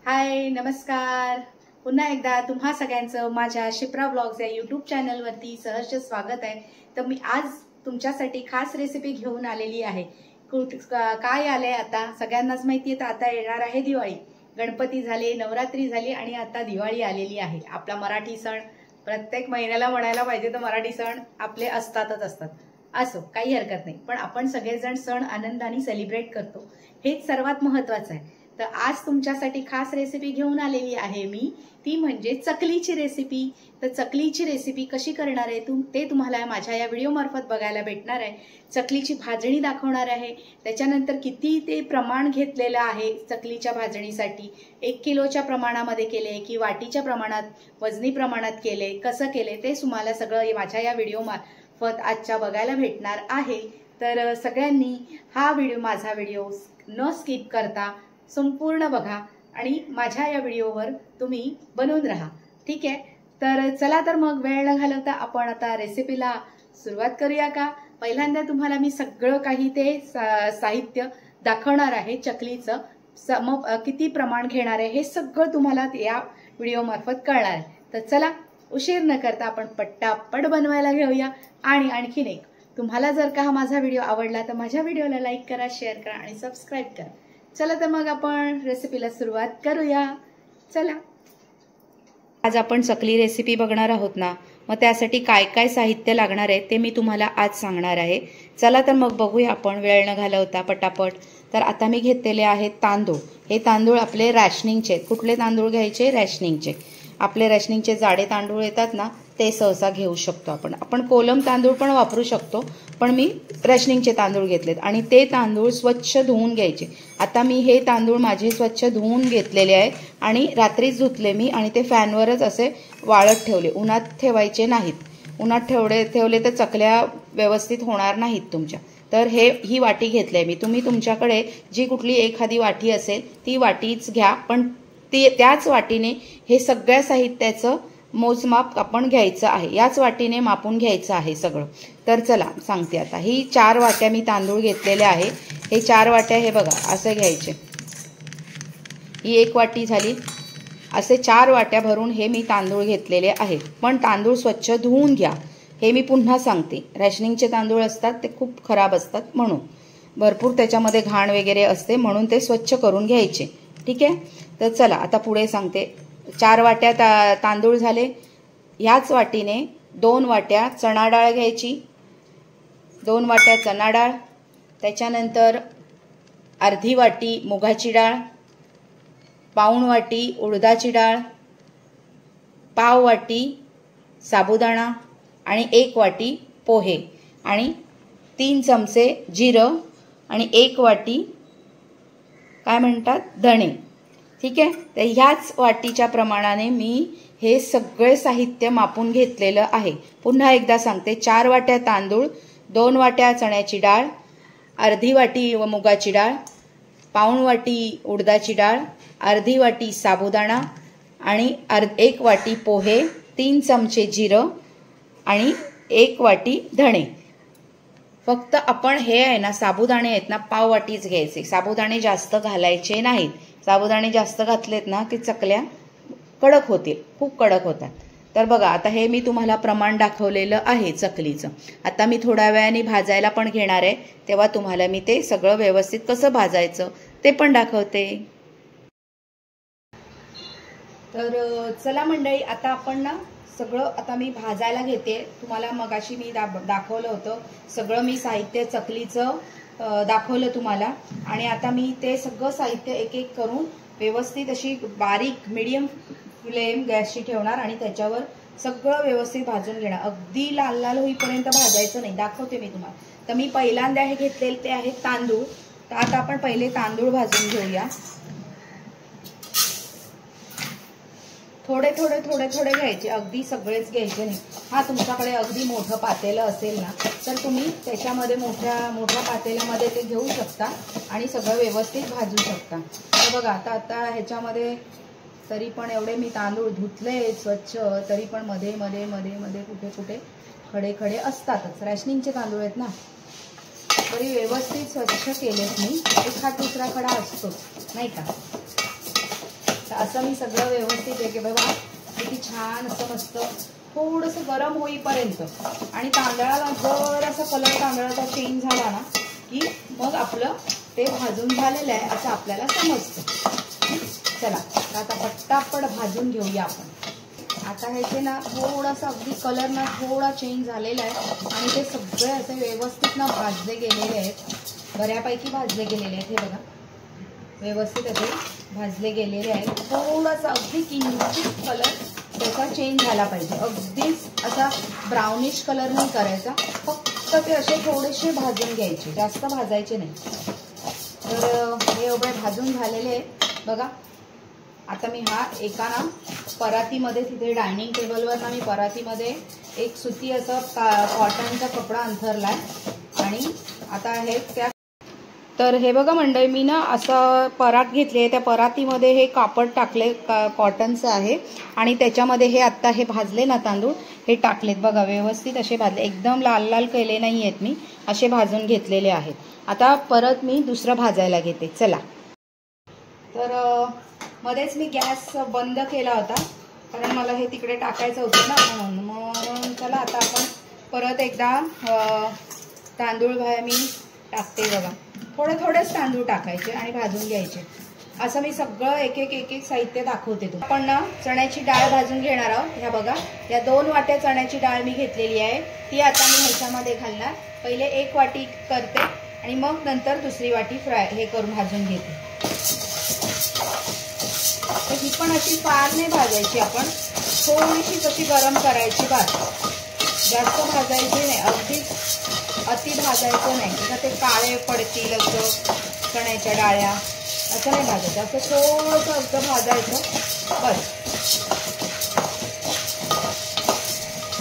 हाय, नमस्कार. पुन्हा एकदा तुम्हा सगळ्यांचं माझ्या शिप्रा ब्लॉग्स या यूट्यूब चॅनलवरती सहर्ष स्वागत आहे. तर मी आज तुमच्यासाठी खास रेसिपी घेऊन आलेली आहे. काय आलंय आता सगळ्यांनाच माहिती आहे. तर आता येणार आहे दिवाळी. गणपती झाले, नवरात्री झाली आणि आता दिवाळी आलेली आहे. आपला मराठी सण प्रत्येक महिन्याला म्हणायला पाहिजे तर मराठी सण आपले असतात. असो, काही हरकत नाही. पण आपण सगळेजण सण आनंदाने सेलिब्रेट करतो, हेच सर्वात महत्वाचं आहे. तर आज तुमच्यासाठी खास रेसिपी घेऊन आलेली आहे मी, ती म्हणजे चकलीची रेसिपी. तर चकलीची रेसिपी कशी करणार आहे ते तुम्हाला माझ्या या व्हिडिओ मार्फत बघायला भेटणार आहे. चकलीची भाजणी दाखवणार आहे, त्याच्यानंतर किती ते प्रमाण घेतलेलं आहे चकलीच्या भाजणीसाठी. 1 किलोच्या प्रमाणामध्ये केले की वाटीच्या प्रमाणात, वजनी प्रमाणात केले, कसं केले ते तुम्हाला सगळं माझ्या या व्हिडिओ मार्फत आजच्या बघायला भेटणार आहे. तर सगळ्यांनी माझा व्हिडिओ न स्किप करता संपूर्ण बघा आणि माझ्या या व्हिडिओवर तुम्ही बनवून राहा. ठीक आहे. तर चला, तर मग वेळ न घालवता आपण आता रेसिपीला सुरुवात करूया का. पहिल्यांदा तुम्हाला मी सगळं काही ते साहित्य दाखवणार आहे. चकलीचं किती प्रमाण घेणार आहे हे सगळं तुम्हाला या व्हिडिओ मार्फत कळणार आहे. तर चला, उशीर न करता आपण पट्टापट बनवायला घेऊया. आणि आणखीन एक, तुम्हाला जर का हा माझा व्हिडिओ आवडला तर माझ्या व्हिडिओला लाईक करा, शेअर करा आणि सबस्क्राईब करा. चला, तर मग आपण रेसिपीला सुरुवात करूया. चला, आज आपण चकली रेसिपी बघणार आहोत ना, मग त्यासाठी काय काय साहित्य लागणार आहे ते मी तुम्हाला आज सांगणार आहे. चला, तर मग बघूया आपण वेळ न घालवता पटापट. तर आता मी घेतलेले आहेत तांदूळ. हे तांदूळ आपले रॅशनिंगचे. कुठले तांदूळ घ्यायचे? रॅशनिंगचे. आपले रॅशनिंगचे जाडे तांदूळ येतात ना, ते सहसा घेऊ शकतो आपण कोलम तांदूळ पण वापरू शकतो, पण मी रॅशनिंगचे तांदूळ घेतलेत. आणि ते तांदूळ स्वच्छ धुवून घ्यायचे. आता मी हे तांदूळ माझे स्वच्छ धुवून घेतलेले आहे आणि रात्रीच धुतले मी आणि ते फॅनवरच असे वाळत ठेवले. उन्हात ठेवायचे नाहीत. उन्हात ठेवले तर चकल्या व्यवस्थित होणार नाहीत तुमच्या. तर ही वाटी घेतली आहे मी. तुम्ही तुमच्याकडे जी कुठली एखादी वाटी असेल ती वाटीच घ्या, पण त्याच वाटीने हे सगळ्या साहित्याचं मोजमाप आपण घ्यायचं आहे. याच वाटीने मापून घ्यायचं आहे सगळं. तर चला सांगते आता. ही 4 वाट्या मी तांदूळ घेतलेले आहे. हे 4 वाट्या हे बघा असे घ्यायचे. ही 1 वाटी झाली. असे 4 वाट्या भरून हे मी तांदूळ घेतलेले आहेत. पण तांदूळ स्वच्छ धुवून घ्या, हे मी पुन्हा सांगते. रॅशनिंगचे तांदूळ असतात ते खूप खराब असतात, म्हणून भरपूर त्याच्यामध्ये घाण वगैरे असते, म्हणून ते स्वच्छ करून घ्यायचे. ठीक आहे. तर चला आता पुढे सांगते. 4 वाट्या तांदूळ झाले. ह्याच वाटीने 2 वाट्या चणा डाळ घ्यायची. 2 वाट्या चणा डाळ, त्याच्यानंतर अर्धी वाटी मुगाची डाळ, पाऊण वाटी उडदाची डाळ, पाव वाटी साबुदाणा आणि 1 वाटी पोहे आणि 3 चमचे जिरं आणि 1 वाटी काय म्हणतात धणे. ठीक आहे. तर ह्याच वाटीच्या प्रमाणाने मी हे सगळे साहित्य मापून घेतलेलं आहे. पुन्हा एकदा सांगते. 4 वाट्या तांदूळ, 2 वाट्या चण्याची डाळ, अर्धी वाटी मुगाची डाळ, पाऊण वाटी उडदाची डाळ, अर्धी वाटी साबुदाणा आणि 1 वाटी पोहे, 3 चमचे जिरं आणि 1 वाटी धणे. फक्त आपण हे आहे ना, साबुदाणे आहेत ना, पाव वाटीच घ्यायचे. साबुदाणे जास्त घालायचे नाहीत. साबुदाणे जास्त घातलेत ना की चकल्या कडक होतील, खूप कडक होतात. तर बघा आता हे मी तुम्हाला प्रमाण दाखवलेलं आहे चकलीचं. आता मी थोड्या वेळाने भाजायला पण घेणार आहे, तेव्हा तुम्हाला मी ते सगळं व्यवस्थित कसं भाजायचं ते पण दाखवते. तर चला मंडळी, आता आपण ना सगळं आता मी भाजायला घेते. तुम्हाला मगाशी मी दाखवलं होतं सगळं, मी साहित्य चकलीचं दाखवलं तुम्हाला. आणि आता मी ते सगळं साहित्य एक एक करून व्यवस्थित अशी बारीक मीडियम फ्लेम गॅसची ठेवणार आणि त्याच्यावर सगळं व्यवस्थित भाजून घेणार. अगदी लाल लाल होईपर्यंत भाजायचं नाही. दाखवते मी तुम्हाला. तर मी पहिल्यांदा हे घेतलेले ते आहेत तांदूळ. तर आता आपण पहिले तांदूळ भाजून घेऊया. थोडे थोडे थोडे थोडे घ्यायचे, अगदी सगळेच घ्यायचे नाही. हा, तुमच्याकडे अगदी मोठं पातेलं असेल ना तर तुम्ही त्याच्यामध्ये मोठ्या पातेल्यामध्ये ते घेऊ शकता आणि सगळं व्यवस्थित भाजू शकता. तर बघा आता ह्याच्यामध्ये तरी पण एवढे मी तांदूळ धुतले स्वच्छ, तरी पण मध्ये मध्ये मध्ये मध्ये कुठे कुठे खडे खडे असतातच. रॅशनिंगचे तांदूळ आहेत ना, तरी व्यवस्थित स्वच्छ केलेत मी. एखाद दुसरा खडा असतोच नाही का. असं मी सगळं व्यवस्थित आहे की बघा किती छान असं मस्त थोडंसं गरम होईपर्यंत आणि तांदळाला जर असा कलर तांदळाचा चेंज झाला ना की मग आपलं ते भाजून झालेलं आहे असं आपल्याला समजतं. चला आता पट्टापट भाजून घेऊया आपण. आता ह्याचे ना थोडासा अगदी कलर ना थोडा चेंज झालेला आहे आणि ते सगळे असे व्यवस्थित ना भाजले गेलेले आहेत. बऱ्यापैकी भाजले गेलेले आहेत. हे बघा व्यवस्थित असे भाजले गेलेले आहेत. थोडासा अगदी किंचित कलर त्याचा चेंज झाला पाहिजे. अगदीच असा ब्राउनिश कलर नाही करायचा, फक्त ते असे थोडेसे भाजून घ्यायचे, जास्त भाजायचे नाही. तर हे एवढे भाजून झालेले आहेत बघा. आता मी हा एका ना परातीमध्ये तिथे डायनिंग टेबलवर ना मी परातीमध्ये एक सुती असं कॉटनचा कपडा अंथरलाय आणि आता हे त्या तर हे बघा मंडळी मी ना असं परात घेतली आहे. त्या परातीमध्ये हे कापड टाकले कॉटनचं आहे आणि त्याच्यामध्ये हे आत्ता हे भाजले ना तांदूळ हे टाकलेत बघा. व्यवस्थित असे भाजले, एकदम लाल लाल केले नाही आहेत मी, असे भाजून घेतलेले आहेत. आता परत मी दुसरं भाजायला घेते. चला तर मध्येच मी गॅस बंद केला होता कारण मला हे तिकडे टाकायचं होतं ना म्हणून. मग चला आता आपण परत एकदा तांदूळ मी टाकते बघा. थोडे थोडेच तांदूळ टाकायचे आणि भाजून घ्यायचे. असं मी सगळं एक एक साहित्य दाखवते तुम्हाला. आपण ना चण्याची डाळ भाजून घेणार आहोत. ह्या बघा या 2 वाट्या चण्याची डाळ मी घेतलेली आहे. ती आता मी ह्याच्यामध्ये घालणार. पहिले 1 वाटी करते आणि मग नंतर दुसरी वाटी हे करून भाजून घेते. तर ही पण अशी फार नाही भाजायची, आपण थोडीशी कशी गरम करायची बस, जास्त भाजायची नाही, अगदीच अति भाजायचं नाही तर ते काळे पडतील असं चण्याच्या डाळ्या, असं नाही भाजायचं. असं थोडंसं असं भाजायचं बस.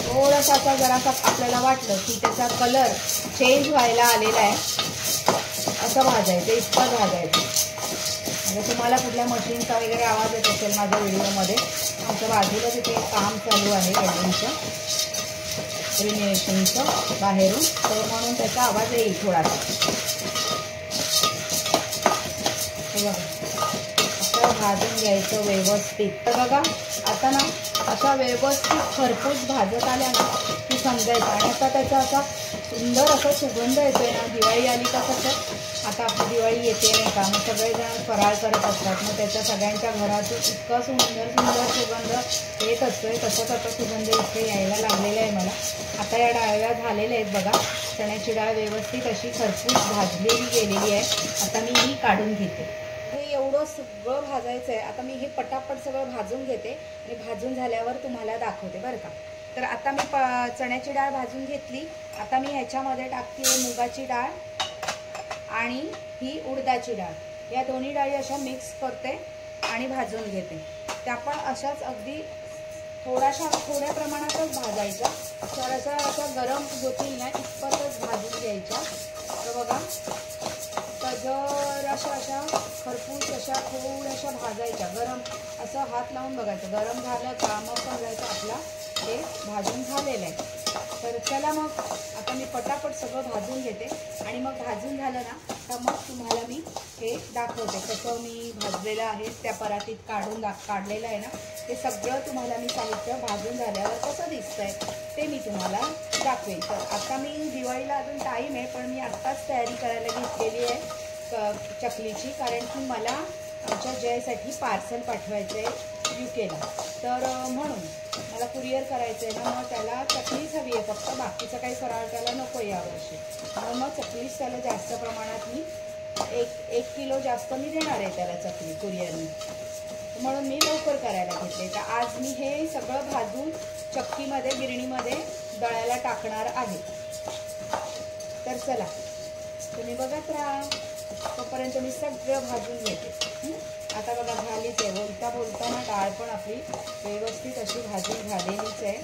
थोडासा असा जरासा आपल्याला वाटलं की त्याचा कलर चेंज व्हायला आलेला आहे असं भाजायचं, इतकं भाजायचं. म्हणजे तुम्हाला कुठल्या मशीनचा वगैरे आवाज येत असेल माझ्या व्हिडिओमध्ये, आमच्या बाजूला तिथे काम चालू आहे वेल्डिंगचं, रिनोव्हेशनचं बाहेरून, तर म्हणून त्याचा आवाज येईल थोडासा. हे बघा असं भाजून घ्यायचं व्यवस्थित. तर बघा आता ना अशा व्यवस्थित खरपूस भाजत आल्या ना की समजायचं. आणि आता त्याचा असा सुंदर असा सुगंध येतोय ना. दिवाळी आली का कसं आता आपली दिवाळी येते नाही का, मग सगळेजण फराळ करत असतात, मग त्याच्या सगळ्यांच्या घरातून इतका सुंदर सुगंध येत असतोय. तसंच आता सुगंध इथे यायला लागलेला आहे मला. आता या डाळ्या झालेल्या आहेत बघा. चण्याची डाळ व्यवस्थित अशी खरपूस भाजलेली गेलेली आहे. आता मी ही काढून घेते. हे एवढं सगळं भाजायचं आहे. आता मी हे पटापट सगळं भाजून घेते आणि भाजून झाल्यावर तुम्हाला दाखवते बरं का. तर आता मी चण्याची डाळ भाजून घेतली. आता मी ह्याच्यामध्ये टाकते मुगाची डाळ आणि ही उडदाची डाळ. या दोन्ही डाळी अशा मिक्स करते आणि भाजून घेते. त्या पण अशाच अगदी थोड्या प्रमाणातच भाजायच्या. थोडासा अशा गरम होतील ना इतपतच भाजून घ्यायच्या. तर बघा तर जर अशा खरपूस अशा थोड्याशा भाजायच्या. गरम असं हात लावून बघायचं, गरम झालं का मग समजायचं आपला हे भाजून झालेलं आहे. तर चला मग आता मी पटापट सगळं भाजून घेते आणि मग भाजून झालं ना तर मग तुम्हाला मी हे दाखवते कसं मी भाजलेलं आहे. त्या परातीत काढलेलं आहे ना ते सगळं तुम्हाला मी साहित्य भाजून झाल्यावर कसं दिसतंय ते मी तुम्हाला दाखवेन. तर आता मी दिवाळीला अजून टाईम आहे पण मी आत्ताच तयारी करायला घेतलेली आहे चकलीची, कारण की मला आमच्या जयसाठी पार्सल पाठवायचं आहे UKला. तर म्हणून मला कुरिअर करायचं आहे ना, मग त्याला चकलीच हवी आहे फक्त, बाकीचं काही फराळ त्याला नको आहे यावर्षी. म्हणून मग चकलीच त्याला जास्त प्रमाणात मी एक किलो जास्त मी देणार आहे त्याला चकली कुरिअरनी, म्हणून मी लवकर करायला घेतले. तर आज मी हे सगळं भाजून चक्कीमध्ये गिरणीमध्ये दळायला टाकणार आहे. तर चला तुम्ही बघत राहा, तोपर्यंत मी सगळं भाजून घेते. आता बघा झालीच आहे. बोलताना डाळ पण आपली व्यवस्थित अशी भाजून झालेलीच आहे.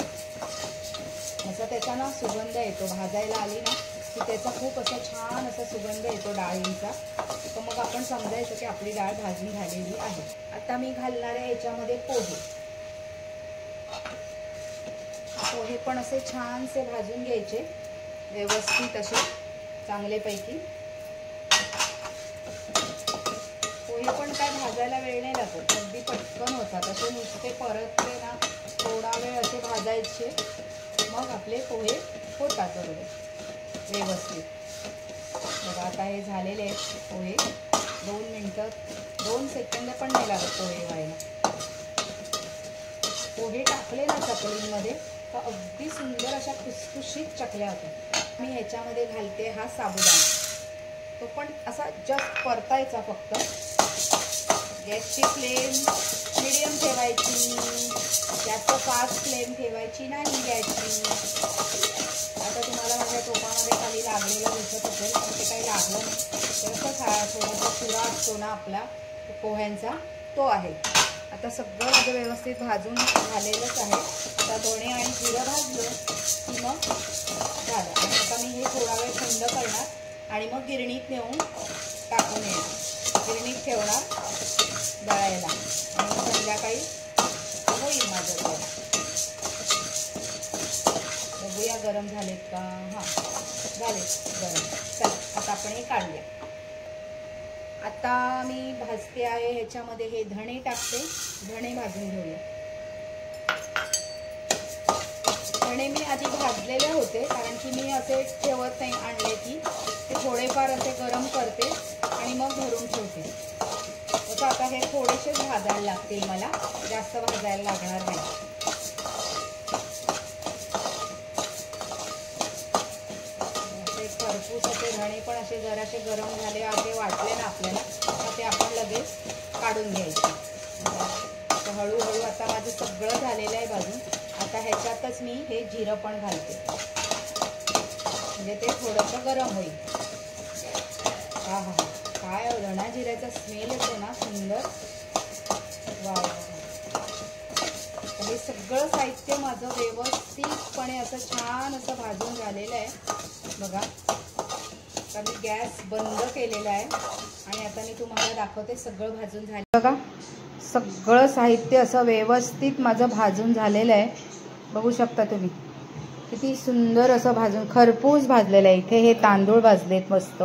असा त्याचा ना सुगंध येतो, भाजायला आली ना की त्याचा खूप असा छान असा सुगंध येतो डाळींचा. तर मग आपण समजायचं की आपली डाळ भाजून झालेली आहे. आता मी घालणार आहे याच्यामध्ये पोहे पण असे छानसे भाजून घ्यायचे व्यवस्थित असे चांगलेपैकी. पोहे पोहे पण काय भाजायला वेळ नाही लागत, अगदी पटकन होतात. असे नुसते परतले ना थोडा वेळ असे भाजायचे, मग आपले पोहे होतात बरोबर व्यवस्थित. बघा आता हे झालेले आहेत पोहे. 2 मिनटं 2 सेकंद पण नाही लागत पोहे व्हायला. पोहे टाकले ना चकलीमध्ये तर अगदी सुंदर अशा खुसखुशीत चकल्या होतात. मी ह्याच्यामध्ये घालते हा साबुदाणा. तो पण असा जस्ट परतायचा फक्त. गॅसची फ्लेम मीडियम ठेवायची, जास्त फास्ट फ्लेम ठेवायची नाही गॅसची. आता तुम्हाला माझ्या टोपामध्ये खाली लागलेलं दिसत असेल, पण ते काही लागलं नाही. तर थोडासा चुरा असतो ना आपला पोह्यांचा, तो आहे. आता सगळं माझं व्यवस्थित भाजून झालेलंच आहे. आता धणे आणि जिरं भाजलं की मग झालं. आणि आता मी हे थोडा वेळ थंड करणार आणि मग गिरणीत नेऊन टाकून येणार. गिरणीत ठेवणार दळायला आणि मग संध्याकाळी होईल माझं ते. बघूया गरम झालेत का. हां झालेत गरम. चला आता आपण हे काढूया. आता मी भाजते आहे, ह्याच्यामध्ये हे धणे टाकते. धणे भाजून घेऊया. धणे मी आधी भाजलेले होते, कारण की मी असे ठेवत नाही आणले की ते थोडेफार असे गरम करते आणि मग भरून ठेवते. तसं आता हे थोडेसेच भाजायला लागतील मला, जास्त भाजायला लागणार नाही. खरपूस असे धणे पण असे जरासे गरम झाले असे वाटले ना आपल्याला, तर ते आपण लगेच काढून घ्यायचे. तर हळूहळू आता माझं सगळं झालेलं आहे भाजून. आता ह्याच्यातच मी हे जिरं पण घालते, म्हणजे ते थोडंसं गरम होईल. हा हा काय धणा जिऱ्याचा स्मेल येतो ना सुंदर. वा. हे सगळं साहित्य माझं व्यवस्थितपणे असं छान असं भाजून झालेलं आहे बघा. आता मी गॅस बंद केलेला आहे आणि आता मी तुम्हाला दाखवते सगळं भाजून झालं बघा. सगळं साहित्य असं व्यवस्थित माझं भाजून झालेलं आहे. बघू शकता तुम्ही किती सुंदर असं भाजून खरपूस भाजलेलं आहे. इथे हे तांदूळ भाजलेत मस्त,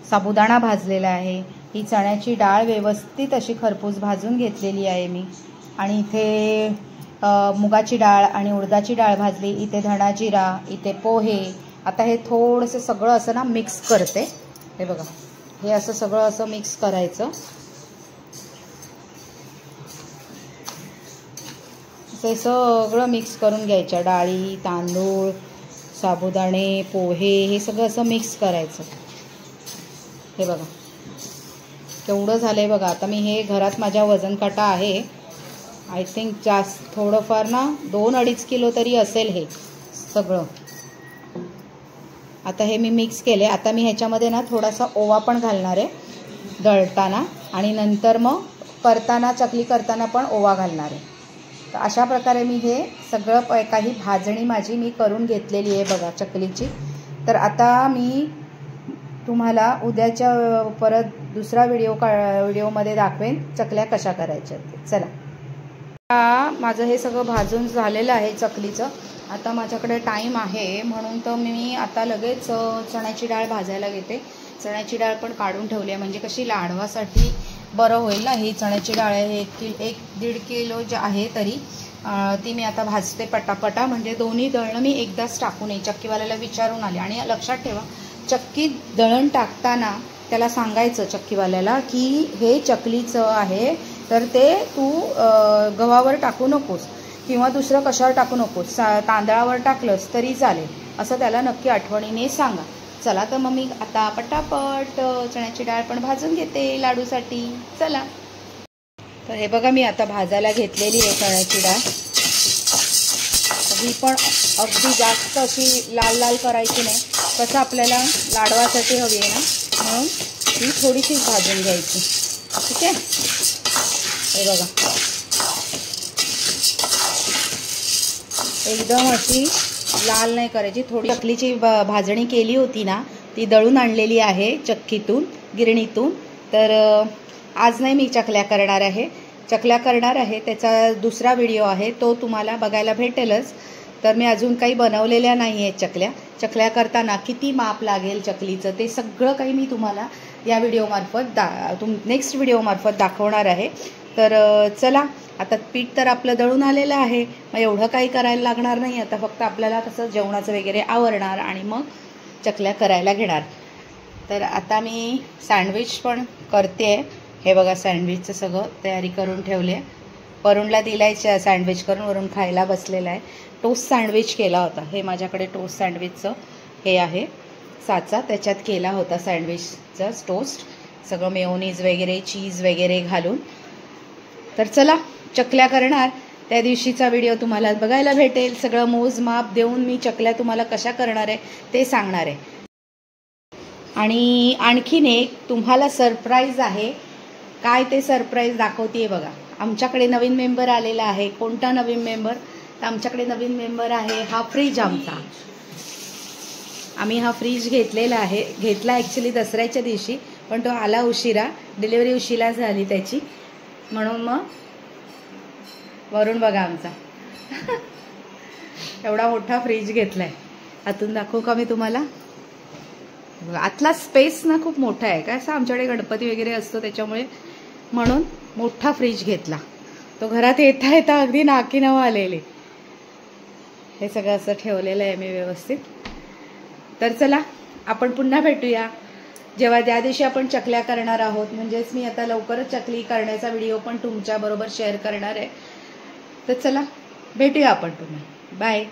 साबुदाणा भाजलेला आहे, ही चण्याची डाळ व्यवस्थित अशी खरपूस भाजून घेतलेली आहे मी. आणि इथे मुगाची डाळ आणि उडदाची डाळ भाजली, इथे धणा जिरा, इथे पोहे. आता हे थोडंसं सगळं असं ना मिक्स करते. हे बघा हे असं सगळं असं मिक्स करायचं. हे सगळं मिक्स करून घ्यायचं. डाळी, तांदूळ, साबुदाणे, पोहे हे सगळं असं मिक्स करायचं. हे बघा केवढं झालंय बघा. आता मी हे घरात माझ्या वजन काटा आहे, आय थिंक जास्त थोडंफार ना 2-2.5 किलो तरी असेल हे सगळं. आता हे मी मिक्स केले. आता मी ह्याच्यामध्ये ना थोडासा ओवा पण घालणार आहे दळताना, आणि नंतर मग करताना चकली करताना पण ओवा घालणार आहे. तर अशा प्रकारे मी हे सगळं काही भाजणी माझी मी करून घेतलेली आहे बघा चकलीची. तर आता मी तुम्हाला उद्याच्या परत दुसरा व्हिडिओमध्ये दाखवेन चकल्या कशा करायच्या. चला माझं हे सगळं भाजून झालेलं आहे चकलीचं. आता माझ्याकडे टाईम आहे म्हणून तर मी आता लगेच चण्याची डाळ भाजायला घेते. चण्याची डाळ पण काढून ठेवली आहे, म्हणजे कशी लाडवासाठी बरं होईल ना. ही चण्याची डाळ आहे 1-1.5 किलो जे आहे तरी ती मी आता भाजते पटापटा, म्हणजे दोन्ही दळणं मी एकदाच टाकून येईल. चक्कीवाल्याला विचारून आले. आणि लक्षात ठेवा चक्कीत दळण टाकताना त्याला सांगायचं चक्कीवाल्याला की हे चकलीचं आहे तर ते तू गव्हावर टाकू नकोस किंवा दुसरं कशावर टाकू नकोस, तांदळावर टाकलंस तरी चालेल, असं त्याला नक्की आठवणीने सांगा. चला तर मग मी आता पटापट चण्याची डाळ पण भाजून घेते लाडूसाठी. चला तर हे बघा मी आता भाजायला घेतलेली आहे चण्याची डाळ. ही पण अगदी जास्त अशी लाल लाल करायची नाही, कसं आपल्याला लाडवासाठी हवी आहे ना, म्हणून ही थोडीशीच भाजून घ्यायची. ठीक आहे. हे बघा एकदम अशी लाल नाही करायची. थोडी चकलीची भाजणी केली होती ना ती दळून आणलेली आहे चक्कीतून गिरणीतून. तर आज नाही मी चकल्या करणार आहे, चकल्या करणार आहे त्याचा दुसरा व्हिडिओ आहे तो तुम्हाला बघायला भेटेलच. तर मी अजून काही बनवलेल्या नाही आहेत चकल्या. चकल्या करताना किती माप लागेल चकलीचं ते सगळं काही मी तुम्हाला या व्हिडिओमार्फत नेक्स्ट व्हिडिओमार्फत दाखवणार आहे. तर चला, आता पीठ तर आपलं दळून आलेलं आहे, मग एवढं काही करायला लागणार नाही. आता फक्त आपल्याला कसं जेवणाचं वगैरे आवरणार आणि मग चकल्या करायला घेणार. तर आता मी सँडविच पण करते. हे बघा, सँडविचचं सगळं तयारी करून ठेवली आहे. वरुणला दिलाय सँडविच करून, वरून खायला बसलेला आहे. टोस्ट सँडविच केला होता. हे माझ्याकडे टोस्ट सँडविचचं हे आहे साचा, त्याच्यात केला होता सँडविचचा टोस्ट, सगळं मेयोनीज वगैरे चीज वगैरे घालून. तर चला, चकल्या करणार. त्या दिवशीचा व्हिडिओ तुम्हाला बघायला भेटेल. सगळं मोजमाप देऊन मी चकल्या तुम्हाला कशा करणार आहे ते सांगणार आहे. आणि आणखीन एक तुम्हाला सरप्राईज आहे. काय ते सरप्राईज दाखवते बघा. आमच्याकडे नवीन मेंबर आलेला आहे. कोणता नवीन मेंबर? तर आमच्याकडे नवीन मेंबर आहे हा फ्रीज आमचा. आम्ही हा फ्रीज घेतला ॲक्च्युली दसऱ्याच्या दिवशी, पण तो आला उशिरा, डिलिव्हरी उशिरा झाली त्याची, म्हणून मग वरून बघा आमचा एवढा मोठा फ्रीज घेतलाय. आतून दाखवू का मी तुम्हाला? आतला स्पेस ना खूप मोठा आहे. काय असं आमच्याकडे गणपती वगैरे असतो त्याच्यामुळे, म्हणून मोठा फ्रीज घेतला. तो घरात येता येता अगदी नाकीनव आलेले. हे सगळं असं ठेवलेलं आहे मी व्यवस्थित. तर चला, आपण पुन्हा भेटूया जेव्हा ज्या दिवशी आपण चकल्या करणार आहोत. म्हणजेच मी आता लवकरच चकली करण्याचा व्हिडिओ पण तुमच्याबरोबर शेअर करणार आहे. तर चला, भेटूया आपण पुन्हा. बाय.